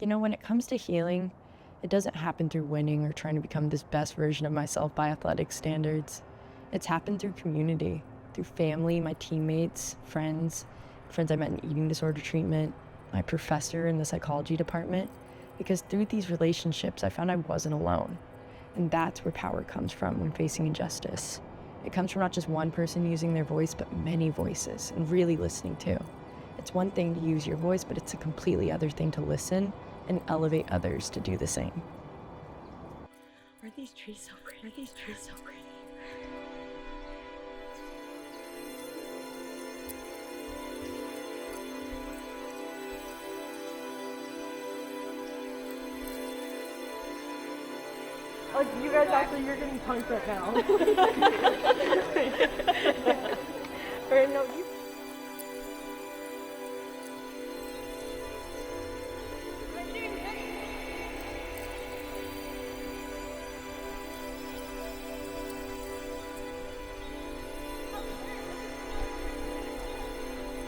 When it comes to healing, it doesn't happen through winning or trying to become this best version of myself by athletic standards. It's happened through community, through family, my teammates, friends I met in eating disorder treatment, my professor in the psychology department, because through these relationships, I found I wasn't alone. And that's where power comes from when facing injustice. It comes from not just one person using their voice, but many voices, and really listening too. It's one thing to use your voice, but it's a completely other thing to listen and elevate others to do the same. Are these trees so pretty? Are these trees so pretty? Oh, you guys actually, you're getting punked right now. Or no, you.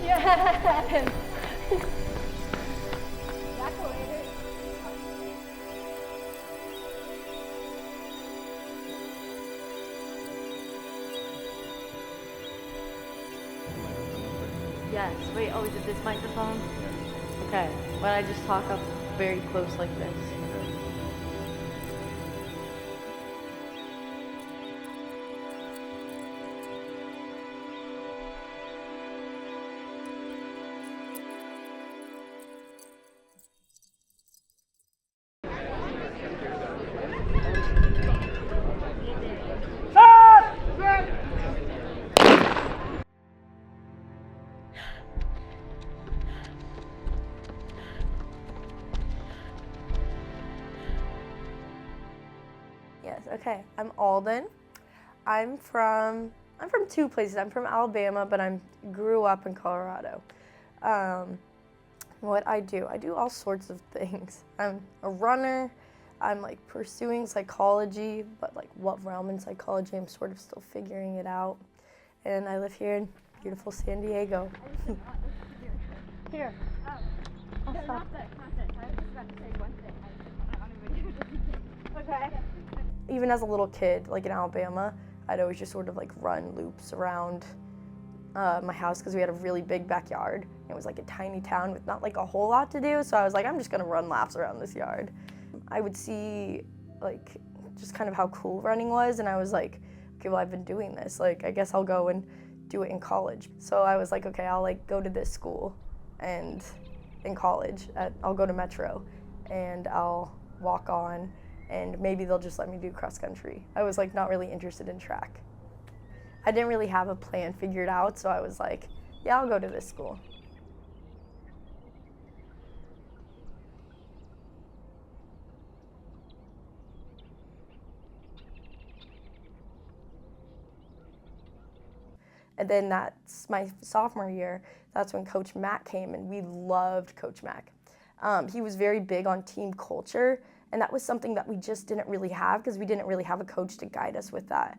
Yes! Yes. Wait, oh, is it this microphone? Okay. When I just talk up very close like this. Yes, okay. I'm Alden. I'm from two places. I'm from Alabama, but I grew up in Colorado. What I do all sorts of things. I'm a runner. I'm like pursuing psychology, but like what realm in psychology, I'm sort of still figuring it out. And I live here in beautiful San Diego. Here. I'll stop. I was just about to say one thing. Okay. Even as a little kid, like in Alabama, I'd always just sort of like run loops around my house because we had a really big backyard. It was like a tiny town with not like a whole lot to do, so I was like, I'm just gonna run laps around this yard. I would see like just kind of how cool running was, and I was like, okay, well, I've been doing this. Like, I guess I'll go and do it in college. So I was like, okay, I'll like go to this school, and in college, I'll go to Metro, and I'll walk on, and maybe they'll just let me do cross country. I was like not really interested in track. I didn't really have a plan figured out, so I was like, yeah, I'll go to this school. And then that's my sophomore year, that's when Coach Matt came, and we loved Coach Mack. He was very big on team culture, and that was something that we just didn't really have because we didn't really have a coach to guide us with that.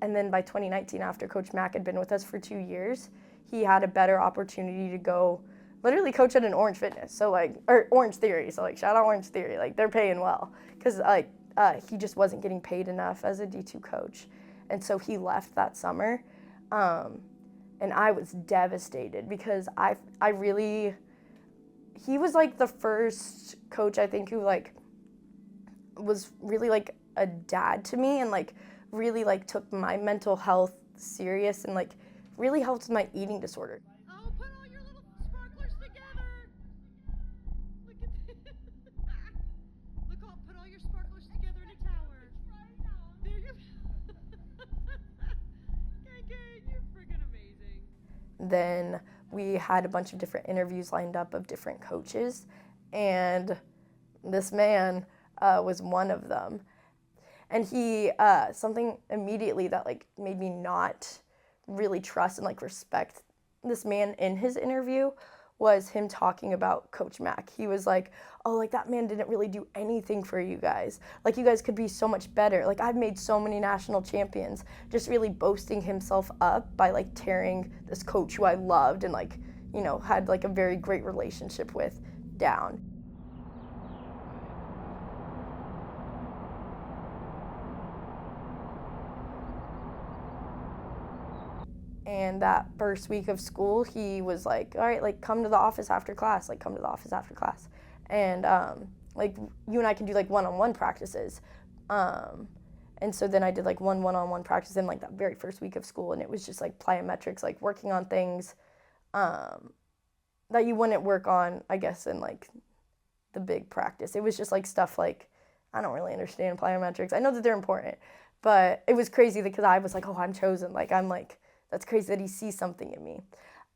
And then by 2019, after Coach Mack had been with us for 2 years, he had a better opportunity to go literally coach at an Orange Fitness, or Orange Theory. So like, shout out Orange Theory, like they're paying well, because he just wasn't getting paid enough as a D2 coach. And so he left that summer. And I was devastated because he was like the first coach I think who like was really like a dad to me, and like really like took my mental health serious, and like really helped with my eating disorder. Oh, put all your little sparklers together. Look at this. Put all your sparklers together in a tower. There you KK, you're freaking amazing. Then we had a bunch of different interviews lined up of different coaches, and this man was one of them. And he, something immediately that like made me not really trust and like respect this man in his interview was him talking about Coach Mack. He was like, oh, like that man didn't really do anything for you guys. Like you guys could be so much better. Like I've made so many national champions. Just really boasting himself up by like tearing this coach who I loved and like, you know, had like a very great relationship with down. And that first week of school, he was like, all right, like, come to the office after class, And, like, you and I can do, like, one-on-one practices. And so then I did, like, one-on-one practice in, like, that very first week of school, and it was just, like, plyometrics, like, working on things that you wouldn't work on, I guess, in, like, the big practice. It was just, like, stuff like, I don't really understand plyometrics. I know that they're important, but it was crazy because I was like, oh, I'm chosen. Like, I'm like, that's crazy that he sees something in me.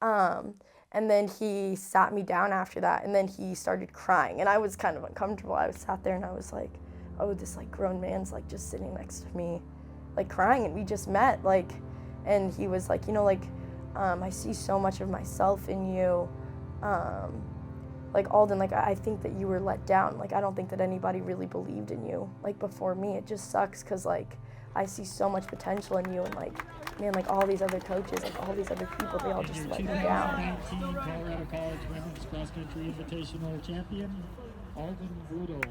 And then he sat me down after that, and then he started crying, and I was kind of uncomfortable. I was sat there, and I was like, oh, this, like, grown man's, like, just sitting next to me, like, crying, and we just met, like, and he was like, you know, like, I see so much of myself in you, like, Alden, like, I think that you were let down. Like, I don't think that anybody really believed in you, like, before me. It just sucks because, like, I see so much potential in you, and, like, man, like, all these other coaches, like, all these other people, they all just let me down. 2019 Colorado College Women's Cross Country Invitational Champion, Alden Rudel.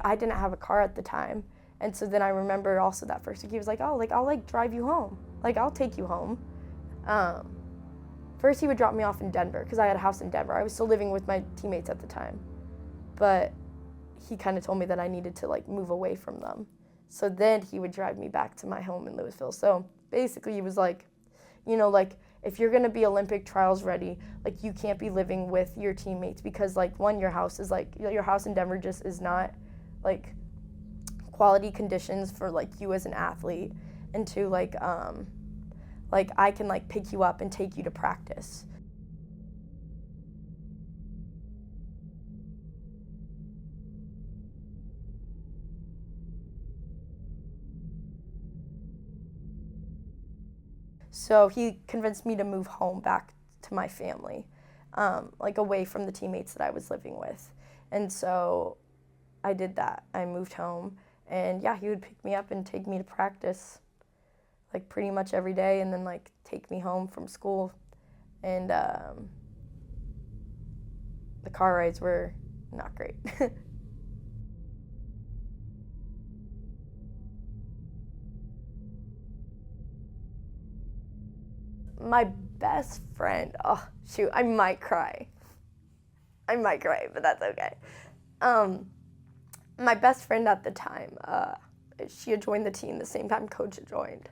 I didn't have a car at the time, and so then I remember also that first week he was like, oh, like, I'll, like, drive you home, like, I'll take you home. First he would drop me off in Denver because I had a house in Denver. I was still living with my teammates at the time, but he kind of told me that I needed to, like, move away from them. So then he would drive me back to my home in Louisville. So basically he was like, you know, like, if you're going to be Olympic trials ready, like, you can't be living with your teammates because, like, one, your house is, like, your house in Denver just is not, like, quality conditions for, like, you as an athlete. And two, like, I can, like, pick you up and take you to practice. So he convinced me to move home back to my family, like, away from the teammates that I was living with. And so I did that. I moved home, and yeah, he would pick me up and take me to practice, like, pretty much every day, and then, like, take me home from school. And the car rides were not great. My best friend, oh, shoot, I might cry, but that's okay. My best friend at the time, she had joined the team the same time Coach had joined.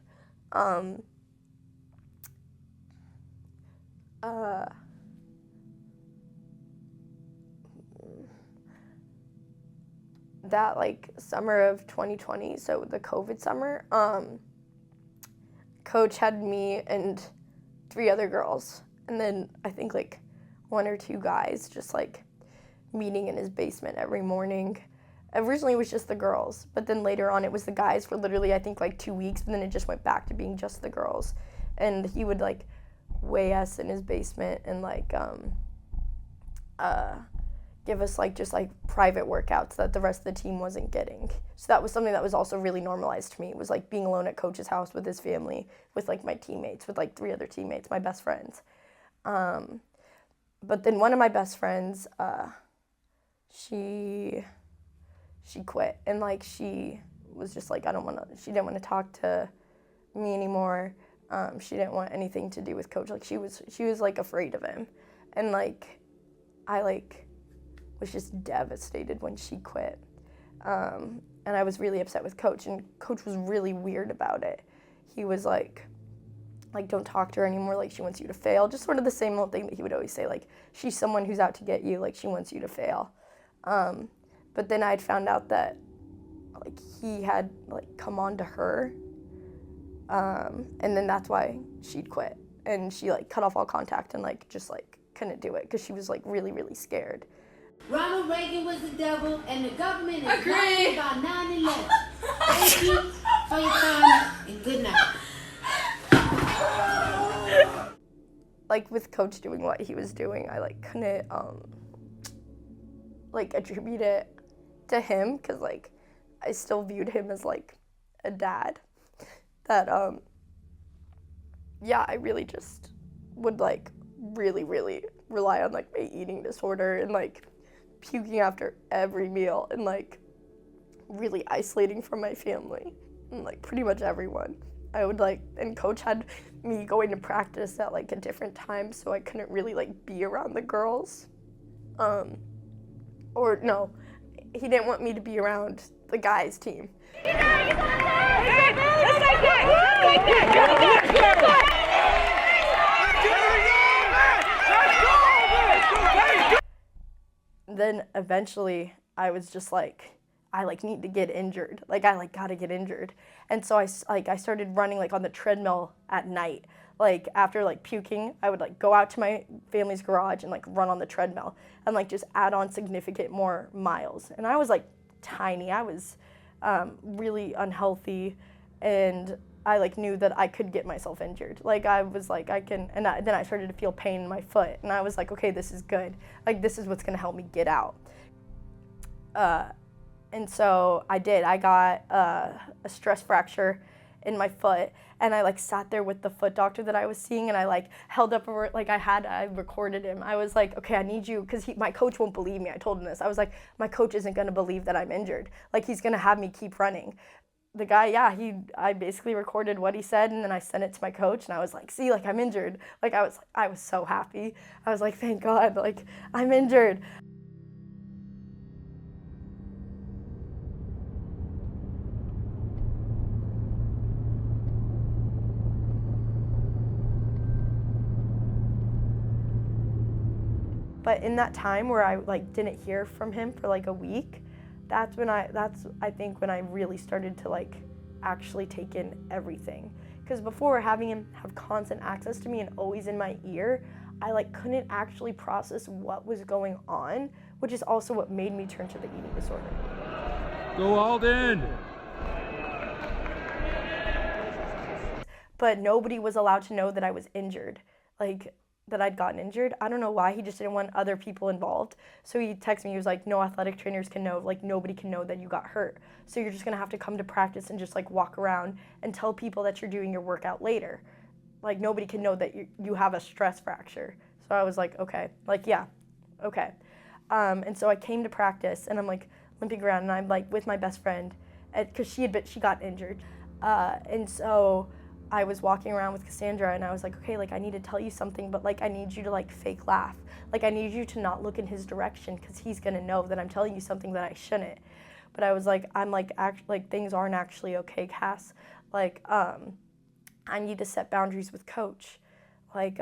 That, like, summer of 2020, so the COVID summer, Coach had me and 3 other girls, and then I think, like, 1 or 2 guys just, like, meeting in his basement every morning. Originally it was just the girls, but then later on it was the guys for literally, I think, like, 2 weeks, and then it just went back to being just the girls. And he would, like, weigh us in his basement and, like, give us, like, just, like, private workouts that the rest of the team wasn't getting. So that was something that was also really normalized to me. It was, like, being alone at Coach's house with his family, with, like, my teammates, with, like, 3 other teammates, my best friends. But then one of my best friends, she quit, and, like, she was just like, she didn't want to talk to me anymore. She didn't want anything to do with Coach. Like, she was like, afraid of him. And, like, I, like, was just devastated when she quit. And I was really upset with Coach, and Coach was really weird about it. He was like, don't talk to her anymore, like, she wants you to fail. Just sort of the same old thing that he would always say, like, she's someone who's out to get you, like, she wants you to fail. But then I'd found out that, like, he had, like, come on to her, and then that's why she'd quit. And she, like, cut off all contact and, like, just, like, couldn't do it because she was, like, really, really scared. Ronald Reagan was the devil, and the government is lying about 9/11. Thank you for your time, and good night. Like, with Coach doing what he was doing, I, like, couldn't, like, attribute it to him because, like, I still viewed him as, like, a dad. That, yeah, I really just would, like, really, really rely on, like, my eating disorder and, like, puking after every meal and like really isolating from my family and like pretty much everyone. I would like, and coach had me going to practice at like a different time, so I couldn't really like be around the girls. Or no, he didn't want me to be around the guys' team. Then eventually I was just like, I like need to get injured. Like I like gotta get injured. And so I started running like on the treadmill at night. Like after like puking, I would like go out to my family's garage and like run on the treadmill and like just add on significant more miles. And I was like tiny. I was really unhealthy, and I like knew that I could get myself injured. Like I was like I can, and then I started to feel pain in my foot, and I was like, okay, this is good. Like this is what's gonna help me get out. And so I did. I got a stress fracture in my foot, and I like sat there with the foot doctor that I was seeing, and I like held up I recorded him. I was like, okay, I need you, because my coach won't believe me. I told him this. I was like, my coach isn't gonna believe that I'm injured. Like he's gonna have me keep running. The guy, I basically recorded what he said, and then I sent it to my coach, and I was like, see, like I'm injured. Like I was so happy. I was like, thank God, like I'm injured. But in that time where I like didn't hear from him for like a week, that's I think when I really started to like actually take in everything. Because before, having him have constant access to me and always in my ear, I like couldn't actually process what was going on, which is also what made me turn to the eating disorder. Go Alden! But nobody was allowed to know that I was injured, like that I'd gotten injured. I don't know why. He just didn't want other people involved. So he texted me, he was like, no athletic trainers can know, like nobody can know that you got hurt. So you're just gonna have to come to practice and just like walk around and tell people that you're doing your workout later. Like nobody can know that you have a stress fracture. So I was like, okay, like yeah, okay. And so I came to practice, and I'm like limping around, and I'm like with my best friend, because she got injured. And so I was walking around with Cassandra, and I was like, okay, like I need to tell you something, but like I need you to like fake laugh. Like I need you to not look in his direction, because he's gonna know that I'm telling you something that I shouldn't. But I was like, I'm like, like things aren't actually okay, Cass. Like I need to set boundaries with coach. Like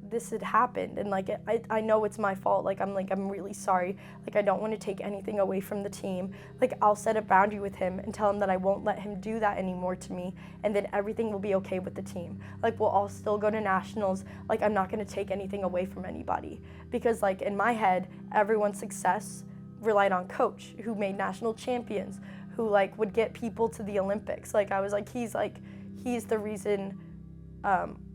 this had happened, and like I know it's my fault. Like I'm really sorry. Like I don't want to take anything away from the team. Like I'll set a boundary with him and tell him that I won't let him do that anymore to me, and then everything will be okay with the team. Like we'll all still go to nationals. Like I'm not going to take anything away from anybody, because like in my head, everyone's success relied on coach, who made national champions, who like would get people to the Olympics. Like I was like he's the reason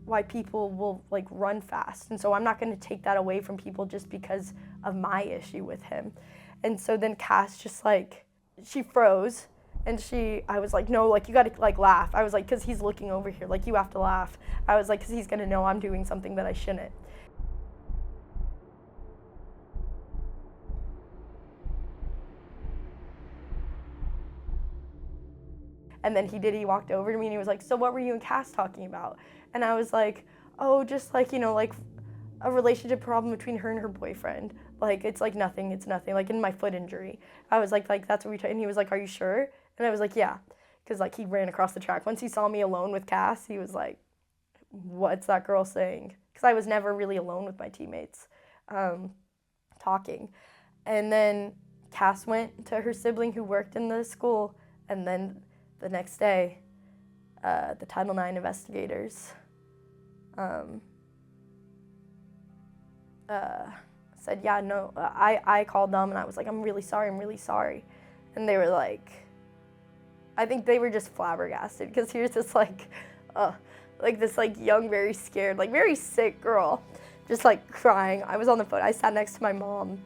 why people will like run fast. And so I'm not going to take that away from people just because of my issue with him. And so then Cass just like, she froze, and I was like, no, like you got to like laugh. I was like, because he's looking over here, like you have to laugh. I was like, because he's going to know I'm doing something that I shouldn't. And then he walked over to me, and he was like, so what were you and Cass talking about? And I was like, oh, just like, you know, like a relationship problem between her and her boyfriend. Like, it's like nothing, it's nothing. Like in my foot injury. I was like that's what we talked, and he was like, are you sure? And I was like, yeah. Because like he ran across the track. Once he saw me alone with Cass, he was like, what's that girl saying? Because I was never really alone with my teammates talking. And then Cass went to her sibling who worked in the school, and then the next day, the Title IX investigators said, yeah, no, I called them, and I was like, I'm really sorry. And they were like, I think they were just flabbergasted, because here's this like this like young, very scared, like very sick girl, just like crying. I was on the phone. I sat next to my mom,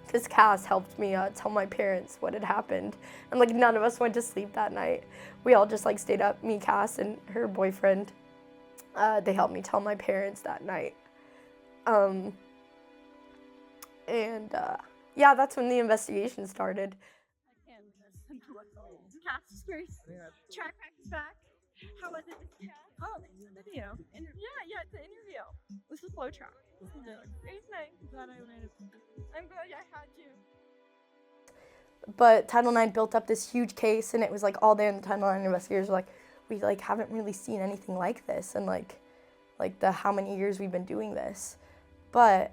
because Cass helped me tell my parents what had happened. And like none of us went to sleep that night. We all just like stayed up, me, Cass, and her boyfriend. They helped me tell my parents that night. And yeah, that's when the investigation started. Cast space. Track practice back. How was it this cast? Oh, it's a video. Yeah, it's an interview. This is flow track. It's nice. Glad I made it. I'm glad I had you. But Title IX built up this huge case, and it was like all there, and the Title IX investigators were like, we like haven't really seen anything like this, and like the how many years we've been doing this. But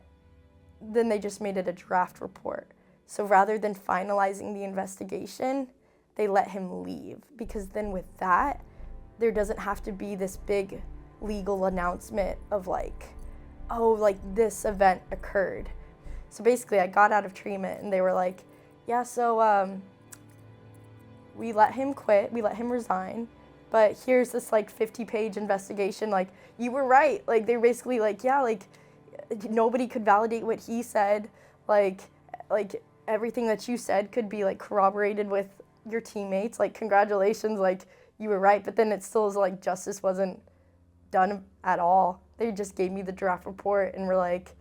then they just made it a draft report. So rather than finalizing the investigation, they let him leave, because then with that, there doesn't have to be this big legal announcement of like, oh, like this event occurred. So basically I got out of treatment and they were like, yeah, so we let him quit, we let him resign, but here's this like 50-page investigation, like you were right. Like they're basically like, yeah, like nobody could validate what he said, like everything that you said could be like corroborated with your teammates, like congratulations, like you were right. But then it still is like justice wasn't done at all. They just gave me the draft report and were like,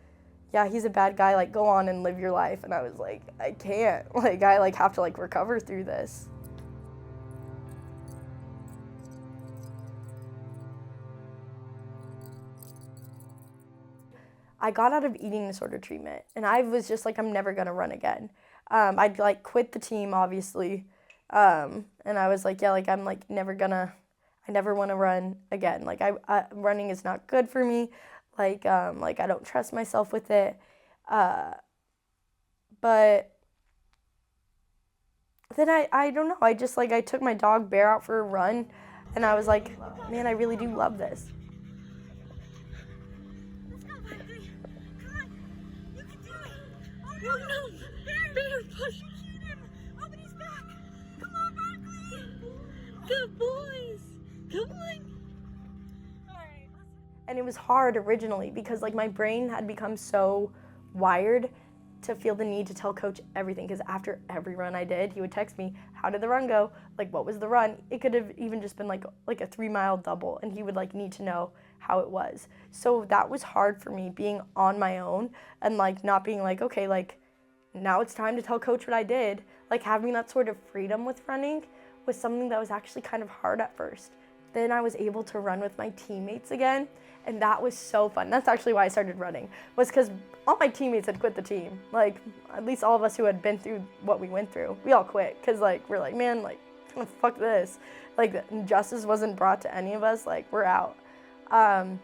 yeah, he's a bad guy, like go on and live your life. And I was like, I can't, like I like have to like recover through this. I got out of eating disorder treatment, and I was just like, I'm never gonna run again. I'd like quit the team, obviously, and I was like, yeah, like I'm like I never want to run again. Like running is not good for me. Like I don't trust myself with it. But then I don't know. I just like I took my dog Bear out for a run, and I was like, man, I really do love this. Oh no! Bear, push! Shoot him! Oh, but he's back! Come on, Barkley! Good boys! Come on! Alright. And it was hard originally because like my brain had become so wired to feel the need to tell coach everything, because after every run I did, he would text me, how did the run go? Like, what was the run? It could have even just been like a 3-mile double, and he would like need to know how it was. So that was hard for me, being on my own and like not being like, okay, like now it's time to tell coach what I did. Like having that sort of freedom with running was something that was actually kind of hard at first. Then I was able to run with my teammates again, and that was so fun. That's actually why I started running, was because all my teammates had quit the team. Like, at least all of us who had been through what we went through, we all quit, because like we're like, man, like fuck this. Like justice wasn't brought to any of us, like we're out. And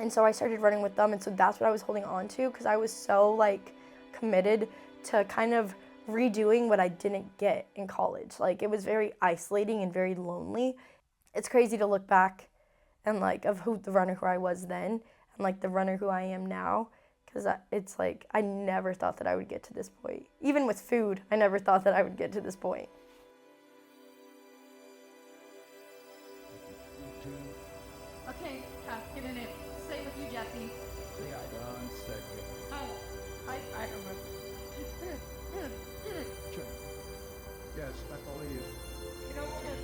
so I started running with them, and so that's what I was holding on to, because I was so like committed to kind of redoing what I didn't get in college. Like it was very isolating and very lonely. It's crazy to look back and like of the runner who I was then and like the runner who I am now, because it's like I never thought that I would get to this point. Even with food, I never thought that I would get to this point. Okay, Kath, get in it. Stay with you, Jesse. I remember. Yes, I believe. You don't get